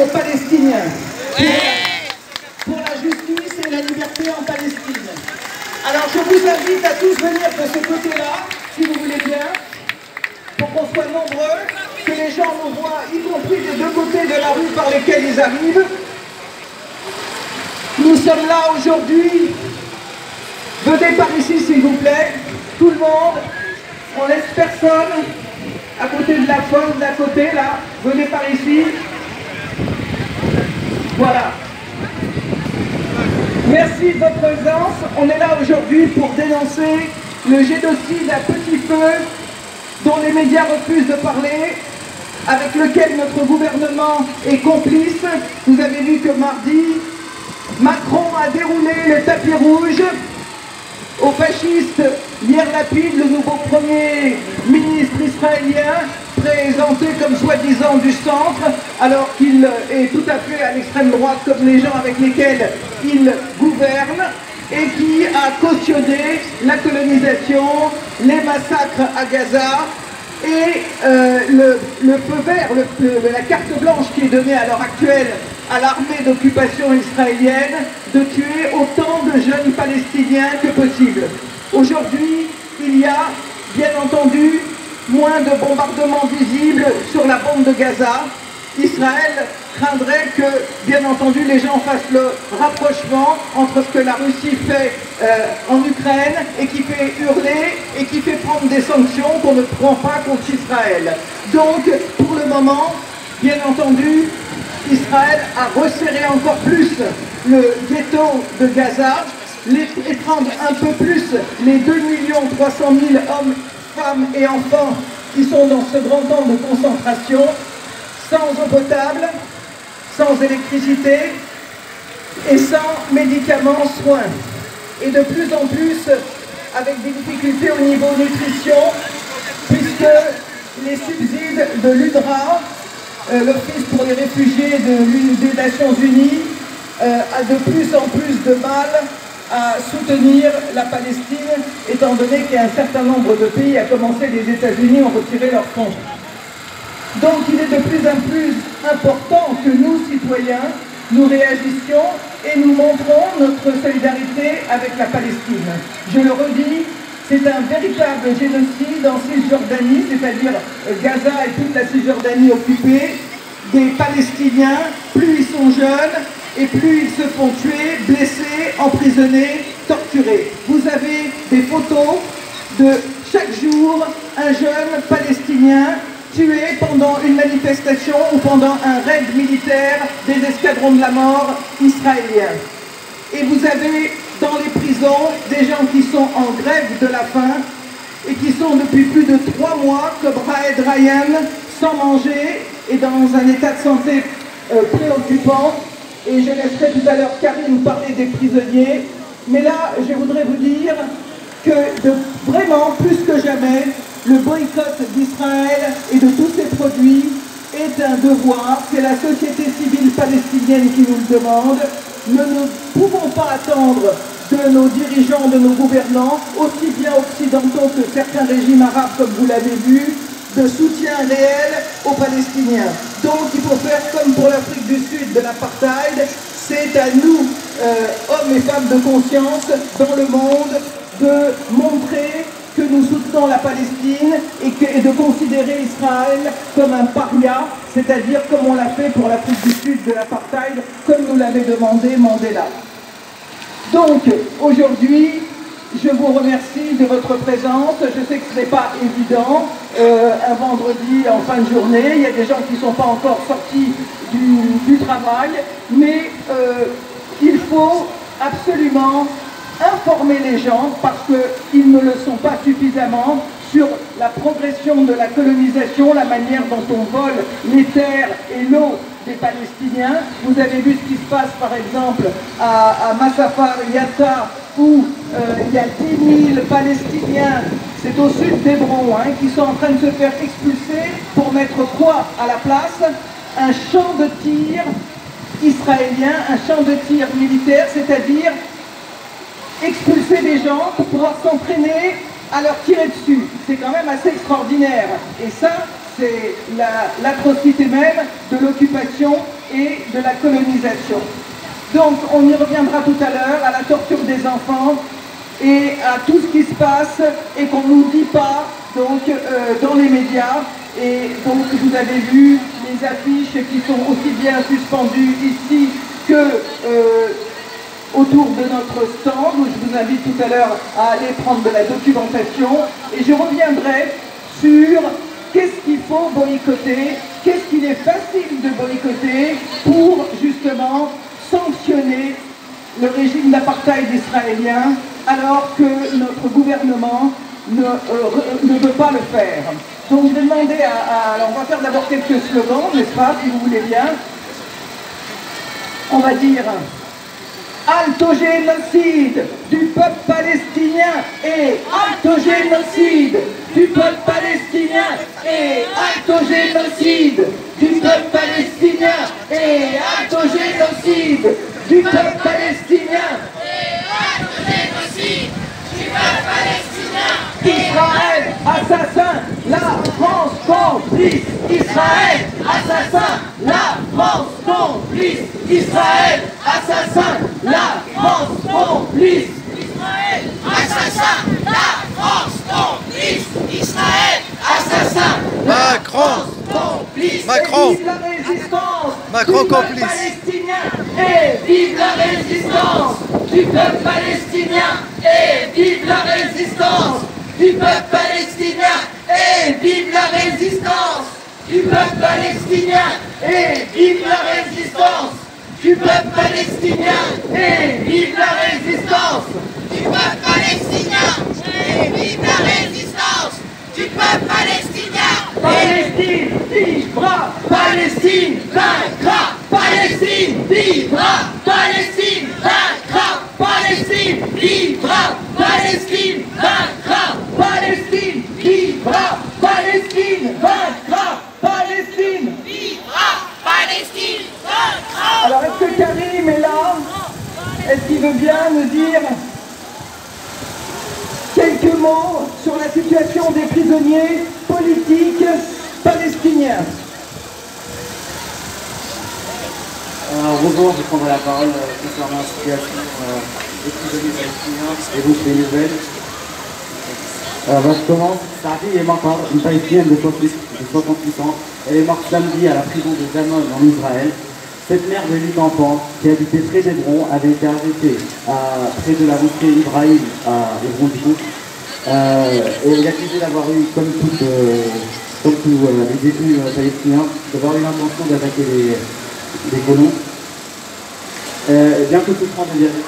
aux Palestiniens. Pour la justice et la liberté en Palestine. Alors je vous invite à tous venir de ce côté-là, si vous voulez bien, pour qu'on soit nombreux, que les gens nous voient, y compris des deux côtés de la rue par lesquels ils arrivent. Nous sommes là aujourd'hui. Venez par ici s'il vous plaît, tout le monde. On laisse personne à côté de la fosse, d'à côté là. Venez par ici. Voilà. Merci de votre présence. On est là aujourd'hui pour dénoncer le génocide à petit feu dont les médias refusent de parler, avec lequel notre gouvernement est complice. Vous avez vu que mardi, Macron a déroulé le tapis rouge au fasciste Yair Lapid, le nouveau premier ministre israélien, présenté comme soi-disant du centre, alors qu'il est tout à fait à l'extrême droite comme les gens avec lesquels il gouverne, et qui a cautionné la colonisation, les massacres à Gaza, et le feu vert, la carte blanche qui est donnée à l'heure actuelle à l'armée d'occupation israélienne de tuer autant de jeunes Palestiniens que possible. Aujourd'hui, il y a, bien entendu, moins de bombardements visibles sur la bande de Gaza. Israël craindrait que, bien entendu, les gens fassent le rapprochement entre ce que la Russie fait en Ukraine et qui fait hurler et qui fait prendre des sanctions qu'on ne prend pas contre Israël. Donc, pour le moment, bien entendu, Israël a resserré encore plus le ghetto de Gaza, étreindre un peu plus les 2 300 000 hommes, femmes et enfants qui sont dans ce grand camp de concentration, sans eau potable, sans électricité et sans médicaments, soins. Et de plus en plus avec des difficultés au niveau nutrition, puisque les subsides de l'UNRWA, l'Office pour les réfugiés des Nations Unies, a de plus en plus de mal à soutenir la Palestine, étant donné qu'il y a un certain nombre de pays, à commencer les États-Unis, ont retiré leurs fonds. Donc il est de plus en plus important que nous, citoyens, nous réagissions et nous montrons notre solidarité avec la Palestine. Je le redis, c'est un véritable génocide en Cisjordanie, c'est-à-dire Gaza et toute la Cisjordanie occupée, des Palestiniens. Plus ils sont jeunes et plus ils se font tuer, blessés, emprisonnés, torturés. Vous avez des photos de chaque jour un jeune Palestinien tué pendant une manifestation ou pendant un raid militaire des escadrons de la mort israéliens. Et vous avez dans les prisons des gens qui sont en grève de la faim et qui sont depuis plus de 3 mois, comme Raed Ryan, sans manger et dans un état de santé préoccupant. Et je laisserai tout à l'heure Karine nous parler des prisonniers. Mais là, je voudrais vous dire que vraiment, plus que jamais, le boycott d'Israël et de tous ses produits est un devoir. C'est la société civile palestinienne qui nous le demande. Nous ne pouvons pas attendre de nos dirigeants, de nos gouvernants, aussi bien occidentaux que certains régimes arabes, comme vous l'avez vu, de soutien réel aux Palestiniens. Donc il faut faire comme pour l'Afrique du Sud de l'apartheid. C'est à nous, hommes et femmes de conscience dans le monde, de montrer que nous soutenons la Palestine et de considérer Israël comme un paria, c'est-à-dire comme on l'a fait pour l'Afrique du Sud de l'apartheid, comme nous l'avait demandé Mandela. Donc, aujourd'hui, je vous remercie de votre présence. Je sais que ce n'est pas évident, un vendredi en fin de journée. Il y a des gens qui ne sont pas encore sortis du travail, mais il faut absolument informer les gens, parce qu'ils ne le sont pas suffisamment, sur la progression de la colonisation, la manière dont on vole les terres et l'eau des Palestiniens. Vous avez vu ce qui se passe par exemple à Massafar Yatta, où il y a 10 000 Palestiniens, c'est au sud d'Hébron, qui sont en train de se faire expulser pour mettre quoi à la place? Un champ de tir israélien, un champ de tir militaire, c'est-à-dire expulser des gens pour pouvoir s'entraîner à leur tirer dessus. C'est quand même assez extraordinaire. Et ça, c'est l'atrocité même de l'occupation et de la colonisation. Donc on y reviendra tout à l'heure, à la torture des enfants et à tout ce qui se passe et qu'on ne nous dit pas donc, dans les médias. Et donc vous avez vu les affiches qui sont aussi bien suspendues ici que autour de notre stand, où je vous invite tout à l'heure à aller prendre de la documentation. Et je reviendrai sur qu'est-ce qu'il faut boycotter, qu'est-ce qu'il est facile de boycotter pour justement sanctionner le régime d'apartheid israélien alors que notre gouvernement ne veut pas le faire. Donc je vais demander alors on va faire d'abord quelques slogans, n'est-ce pas, si vous voulez bien. On va dire halte au génocide du peuple palestinien et halte au génocide du peuple palestinien et halte au génocide du peuple palestinien et halte au génocide du peuple palestinien et halte au génocide du peuple palestinien. Israël assassin, la France complice. Israël assassin, la France complice. Israël assassin, la France complice. Israël assassin, la France complice. Israël assassin, Macron complice. Macron. Et vive la résistance Macron du peuple complice. palestinien. Et vive la résistance du peuple palestinien. Et vive la résistance du peuple palestinien. Et vive la résistance du peuple palestinien. Et vive la résistance du peuple palestinien. Et vive la résistance du peuple palestinien. Et vive la résistance du peuple palestinien. Palestine vivra, Palestine vaincra, Palestine vivra, Palestine vaincra, Palestine vivra, Palestine vaincra, Palestine vivra, Palestine vaincra, Palestine vivra, Palestine vaincra. Alors est-ce que Karim est là? Est-ce qu'il veut bien nous dire quelques mots sur la situation des prisonniers politiques palestiniens? Bonjour, je prendrai la parole concernant la situation des prisonniers palestiniens et donc les nouvelles. Je commence. Saadi est Matar, une palestinienne de 68 ans. Elle est morte samedi à la prison de Zamon en Israël. Cette mère de 8 enfants, qui habitait près d'Hébron, avait été arrêtée près de la mosquée Ibrahim à Hébron du coup. Et elle est accusée d'avoir eu, comme tous les détenus palestiniens, d'avoir eu l'intention d'attaquer les colons. Bien que souffrant de diabète,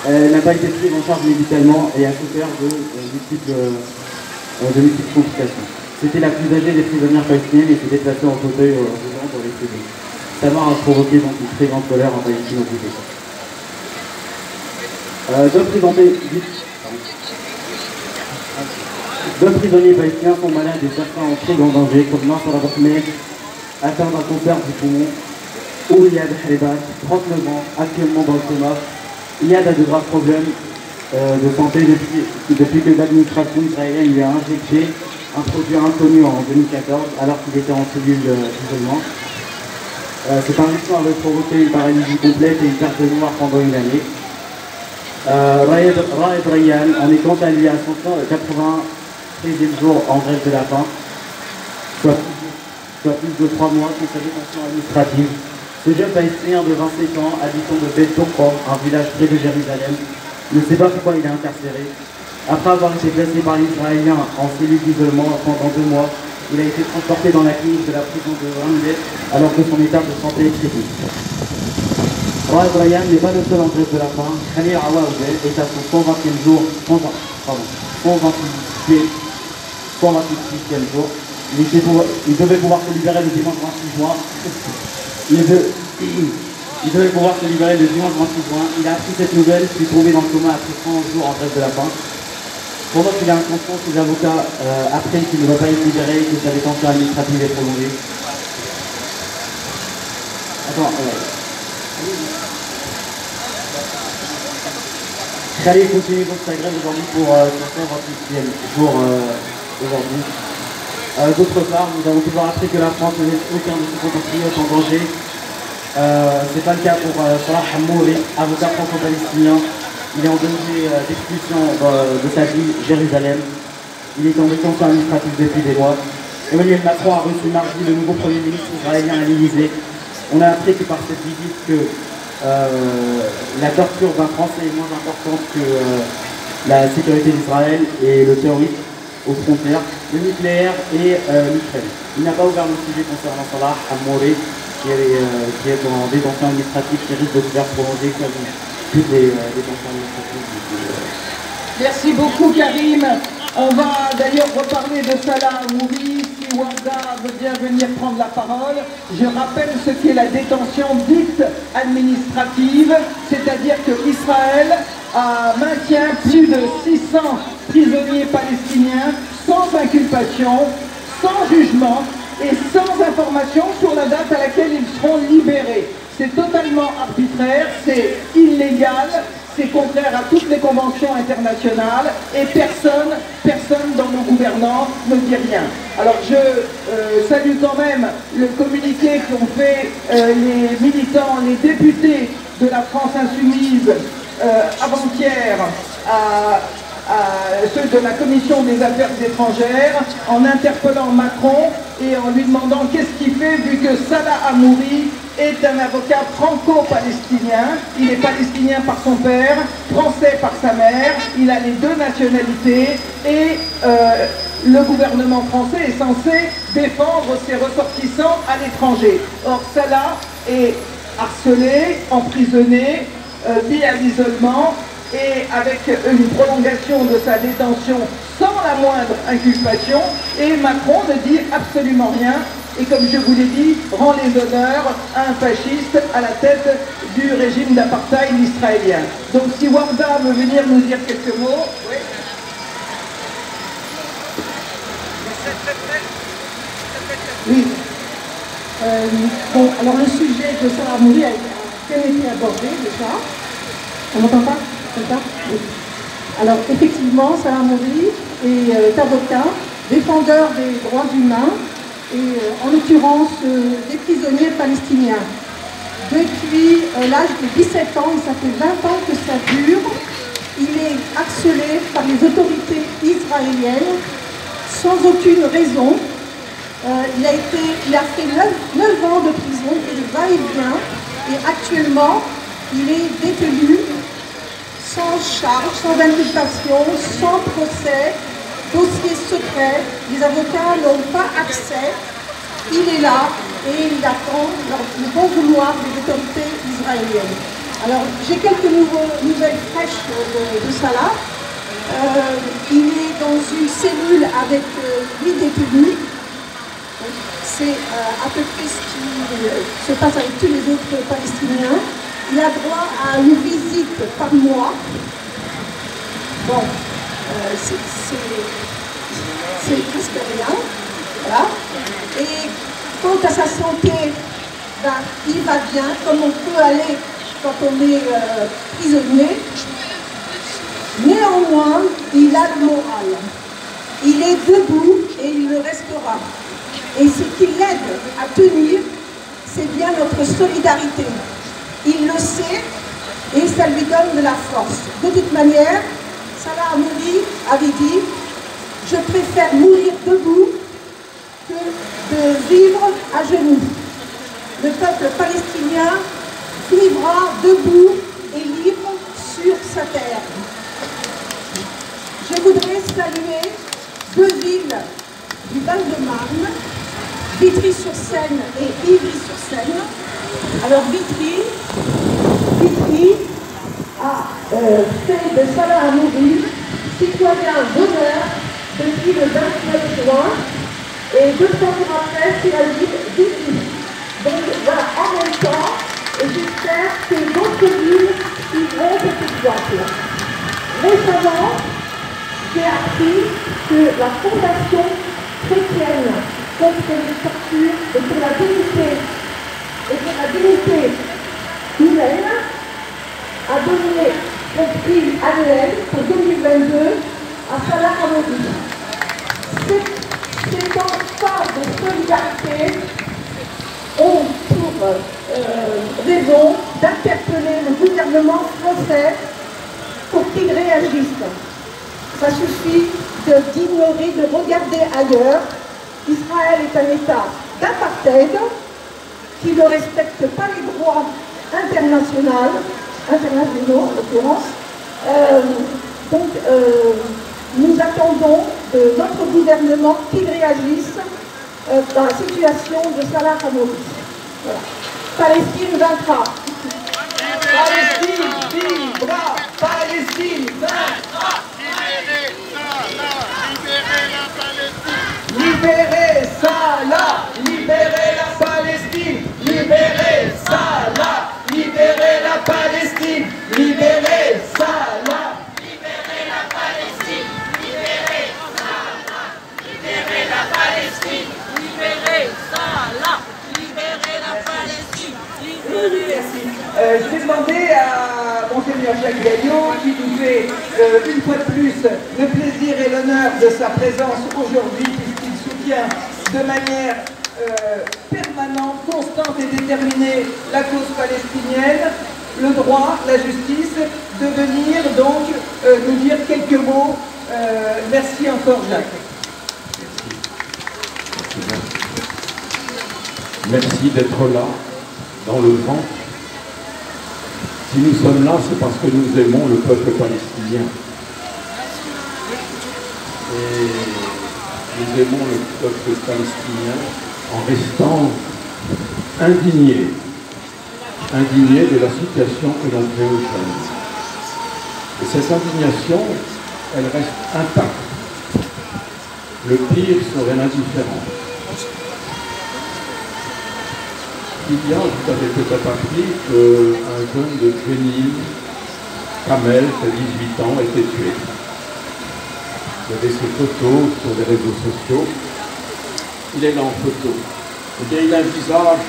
elle n'a pas été prise en charge médicalement et a souffert de multiples complications. C'était la plus âgée des prisonnières palestiniennes et s'est déplacée en fauteuil roulant dans les cellules. Sa mort a provoqué donc une très grande colère en Palestine occupée. Deux prisonniers palestiniens sont malades et certains en très grand danger, comme Nasser Abdel atteint d'un cancer du poumon, ou Iyad Haribat, 39 ans, actuellement dans le coma. Iyad a de graves problèmes de santé depuis que l'administration israélienne lui a injecté un produit inconnu en 2014 alors qu'il était en cellule d'isolement. Cette injection avait provoqué une paralysie complète et une perte de mémoire pendant une année. Raed Rayyan en est quant à lui à son 93e jour en grève de la faim, soit plus de 3 mois sous sa détention administrative. Ce jeune palestinien de 27 ans, habitant de Bet Tourpa, un village près de Jérusalem, ne sait pas pourquoi il est incarcéré. Après avoir été placé par les Israéliens en cellule d'isolement pendant 2 mois, il a été transporté dans la clinique de la prison de Ramlet alors que son état de santé est critique. Raed Rayyan n'est pas le seul en grève de la faim. Khalil Awaoudel est à son 128e jour. Il devait pouvoir se libérer le dimanche 26 juin. Il devait pouvoir se libérer le dimanche 26 juin. Il a appris cette nouvelle, puis trouvé dans le coma après 100 jours en grève de la faim. Pendant qu'il est inconscient, ses avocats apprennent qu'il ne va pas être libéré et que sa détention administrative est prolongée. Khalil continue donc sa grève aujourd'hui pour son 128e jour aujourd'hui. D'autre part, nous avons toujours appris que la France ne laisse aucun de ses compatriotes en danger C'est pas le cas pour Salah Hamouri, avocat franco-palestinien. Il est en danger d'expulsion de sa ville, Jérusalem. Il est en détention administrative depuis des mois. Emmanuel Macron a reçu mardi le nouveau Premier ministre israélien à l'Élysée. On a appris que par cette visite que la torture d'un Français est moins importante que la sécurité d'Israël et le terrorisme aux frontières, le nucléaire et l'Ukraine. Il n'a pas ouvert le sujet concernant Salah Hamouri, qui est en détention administrative, qui risque de se faire prolonger comme toutes les détentions administratives. Merci beaucoup Karim. On va d'ailleurs reparler de Salah Hamouri. Si Warda veut bien venir prendre la parole, je rappelle ce qu'est la détention dite administrative, c'est-à-dire que Israël maintient plus de 600 prisonniers palestiniens sans inculpation, sans jugement et sans information sur la date à laquelle ils seront libérés. C'est totalement arbitraire, c'est illégal, c'est contraire à toutes les conventions internationales et personne dans nos gouvernants ne dit rien. Alors je salue quand même le communiqué qu'ont fait les militants, les députés de la France Insoumise avant-hier à ceux de la Commission des Affaires étrangères en interpellant Macron et en lui demandant qu'est-ce qu'il fait vu que Salah Hamouri est un avocat franco-palestinien. Il est palestinien par son père, français par sa mère, il a les deux nationalités et le gouvernement français est censé défendre ses ressortissants à l'étranger. Or Salah est harcelé, emprisonné, mis à l'isolement et avec une prolongation de sa détention sans la moindre inculpation, et Macron ne dit absolument rien et, comme je vous l'ai dit, rend les honneurs à un fasciste à la tête du régime d'apartheid israélien. Donc si Warda veut venir nous dire quelques mots. Oui. Oui. Bon, alors le sujet de Salah Hamouri a bien été abordé déjà. On n'entend pas? Oui. Alors effectivement, Salah Hamouri est avocat, défendeur des droits humains et en l'occurrence des prisonniers palestiniens. Depuis l'âge de 17 ans, et ça fait 20 ans que ça dure, il est harcelé par les autorités israéliennes sans aucune raison. Il a fait 9 ans de prison et de va-et-vient, et actuellement il est détenu sans charge, sans inculpation, sans procès, dossier secret, les avocats n'ont pas accès, il est là et il attend le bon vouloir des autorités israéliennes. Alors j'ai quelques nouvelles fraîches de Salah. Il est dans une cellule avec 8 détenus. C'est à peu près ce qui se passe avec tous les autres Palestiniens. Il a droit à une visite par mois. Bon, c'est presque rien. Voilà. Et quant à sa santé, ben, il va bien, comme on peut aller quand on est prisonnier. Néanmoins, il a le moral. Il est debout et il le restera. Et ce qui l'aide à tenir, c'est bien notre solidarité. Il le sait et ça lui donne de la force. De toute manière, Salah Hamouri avait dit « Je préfère mourir debout que de vivre à genoux. Le peuple palestinien vivra debout et libre sur sa terre. » Je voudrais saluer 2 villes du Val-de-Marne, Vitry-sur-Seine et Ivry-sur-Seine. Alors Vitry a fait de Salah Hamouri citoyen d'honneur depuis le 29 juin et 200 jours après c'est la ville d'Ivry. Donc voilà, en même temps, et j'espère que d'autres villes suivront cet exemple. Récemment, j'ai appris que la Fondation chrétienne contre les tortures et pour la dignité humaine a donné son prix annuel pour 2022 à Salah Hamouri. Ces temps forts de solidarité ont pour raison d'interpeller le gouvernement français pour qu'il réagisse. Ça suffit d'ignorer, de regarder ailleurs. Israël est un État d'apartheid qui ne respecte pas les droits internationaux en l'occurrence. Nous attendons de notre gouvernement qu'il réagisse dans la situation de Salah Hamouri. Voilà. Palestine vaincra. Palestine vivra. Palestine vaincra. Libérez Salah, libérez la Palestine, libérez Salah, libérez la Palestine, libérez Salah, libérez la Palestine, libérez Salah, libérez la Palestine, libérez Salah, libérez la Palestine, libérez. Je vais demander à Monseigneur Jacques Gagnon, qui nous fait une fois de plus le plaisir et l'honneur de sa présence aujourd'hui, puisqu'il soutient de manière permanente, constante et déterminée la cause palestinienne, le droit, la justice, de venir donc nous dire quelques mots. Merci encore Jacques. Merci d'être là, dans le vent. Si nous sommes là, c'est parce que nous aimons le peuple palestinien. Et nous aimons le peuple palestinien en restant indignés de la situation que l'on crée au Palestin. Et cette indignation, elle reste intacte. Le pire serait l'indifférence. Il y a, vous avez peut-être appris qu'un jeune de Jenin, Kamel, qui a 18 ans, a été tué. Vous avez ses photos sur les réseaux sociaux. Il est là en photo. Eh bien, il a un visage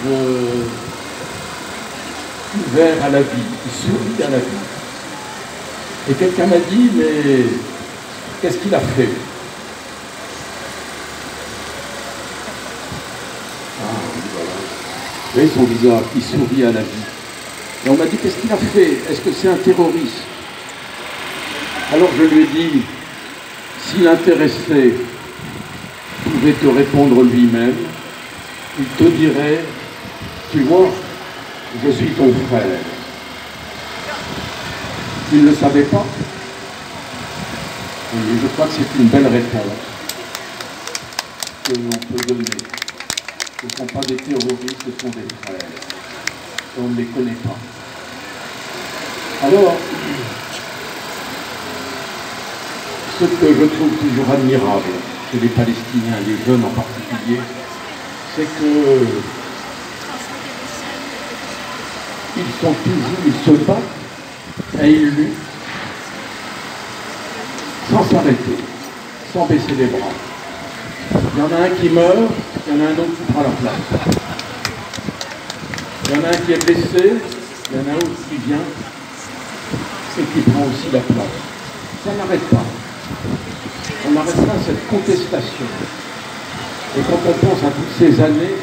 ouvert à la vie, il sourit à la vie. Et quelqu'un m'a dit, mais qu'est-ce qu'il a fait? Vous voyez son visage, il sourit à la vie. Et on m'a dit, qu'est-ce qu'il a fait? Est-ce que c'est un terroriste? Alors je lui ai dit, si l'intéressé pouvait te répondre lui-même, il te dirait, tu vois, je suis ton frère. Il ne le savait pas. Et je crois que c'est une belle réponse que l'on peut donner. Ce ne sont pas des terroristes, ce sont des frères. Et on ne les connaît pas. Alors, ce que je trouve toujours admirable chez les Palestiniens, les jeunes en particulier, c'est que ils sont toujours, ils se battent et ils luttent sans s'arrêter, sans baisser les bras. Il y en a un qui meurt, il y en a un autre qui prend la place. Il y en a un qui est blessé, il y en a un autre qui vient et qui prend aussi la place. Ça n'arrête pas. On n'arrête pas cette contestation. Et quand on pense à toutes ces années,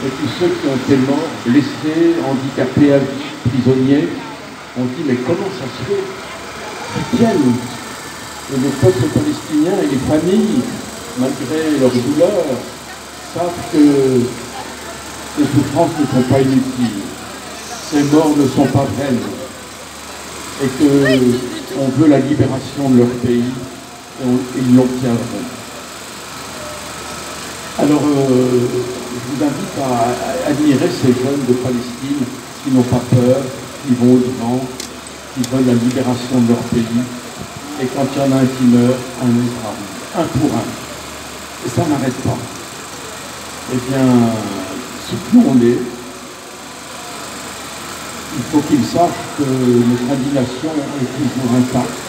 et tous ceux qui ont été morts, blessés, handicapés à vie, prisonniers, on dit mais comment ça se fait qu'ils tiennent? Et le peuple palestinien et les familles, malgré leur douleur, savent que les souffrances ne sont pas inutiles, ces morts ne sont pas vaines, et qu'on veut la libération de leur pays, et ils l'obtiendront. Alors, je vous invite à admirer ces jeunes de Palestine qui n'ont pas peur, qui vont au-devant, qui veulent la libération de leur pays. Et quand il y en a un qui meurt, un autre arrive, un pour un. Et ça n'arrête pas. Eh bien, soutenons-les. Il faut qu'ils sachent que notre indignation est toujours intacte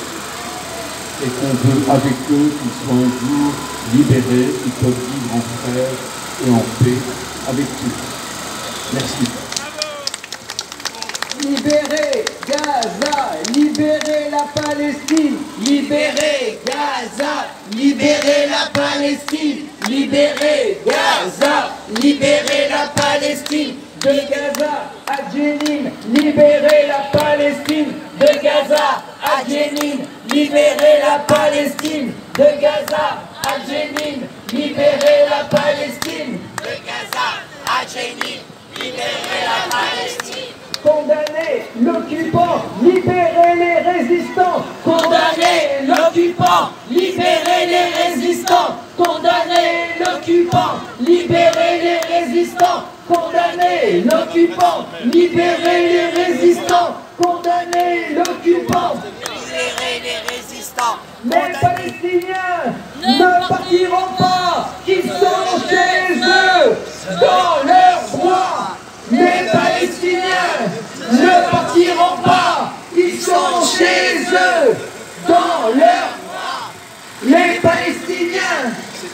et qu'on veut avec eux qu'ils soient un jour libérés, qu'ils peuvent vivre en frères et en paix avec tous. Merci. Libérez Gaza, libérez la Palestine, libérez Gaza, libérez la Palestine, libérez Gaza, libérez la Palestine. De Gaza à Jenin, libérez la Palestine. De Gaza à Jenin, libérez la Palestine. De Gaza à Jenin, libérez la Palestine. De Gaza à Jenin, libérez la Palestine. Condamnez l'occupant, libérez les résistants. Condamnez l'occupant, libérez les résistants. Condamnez l'occupant, libérez les résistants. Condamnez l'occupant, libérez les résistants. Condamnez l'occupant, libérez les résistants. Les Palestiniens ne partiront pas, ils sont chez eux, dans leurs droits. Les Palestiniens ne partiront pas, ils sont chez eux, dans leurs droits. Les Palestiniens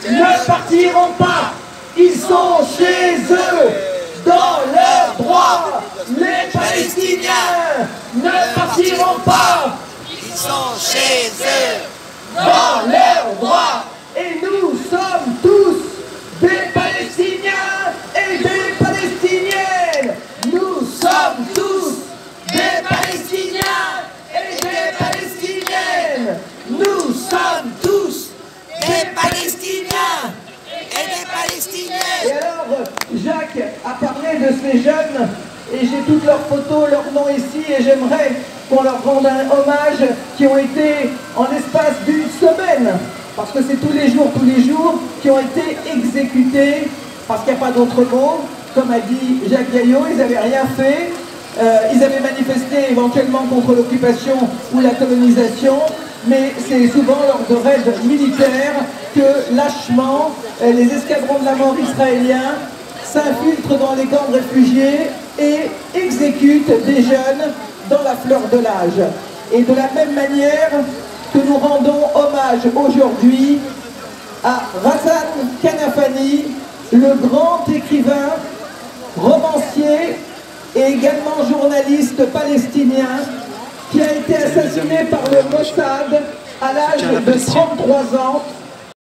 ne partiront pas, ils sont chez eux, dans leurs droits. Les Palestiniens ne partiront pas, Ils sont chez eux. dans leurs droits. Et nous sommes tous des Palestiniens et des Palestiniennes. Nous sommes tous des Palestiniens et des Palestiniennes. Nous sommes tous Des Palestiniens et des Et Palestiniennes. alors, Jacques a parlé de ces jeunes, et j'ai toutes leurs photos, leurs noms ici, et j'aimerais qu'on leur rende un hommage, qui ont été en l'espace d'une semaine, parce que c'est tous les jours, qui ont été exécutés, parce qu'il n'y a pas d'autre mot. Comme a dit Jacques Gaillot, ils n'avaient rien fait. Ils avaient manifesté éventuellement contre l'occupation ou la colonisation, mais c'est souvent lors de raids militaires que lâchement les escadrons de la mort israéliens s'infiltrent dans les camps de réfugiés et exécutent des jeunes dans la fleur de l'âge. Et de la même manière que nous rendons hommage aujourd'hui à Razan Kanafani, le grand écrivain, romancier et également journaliste palestinien qui a été assassiné par le Mossad à l'âge de 33 ans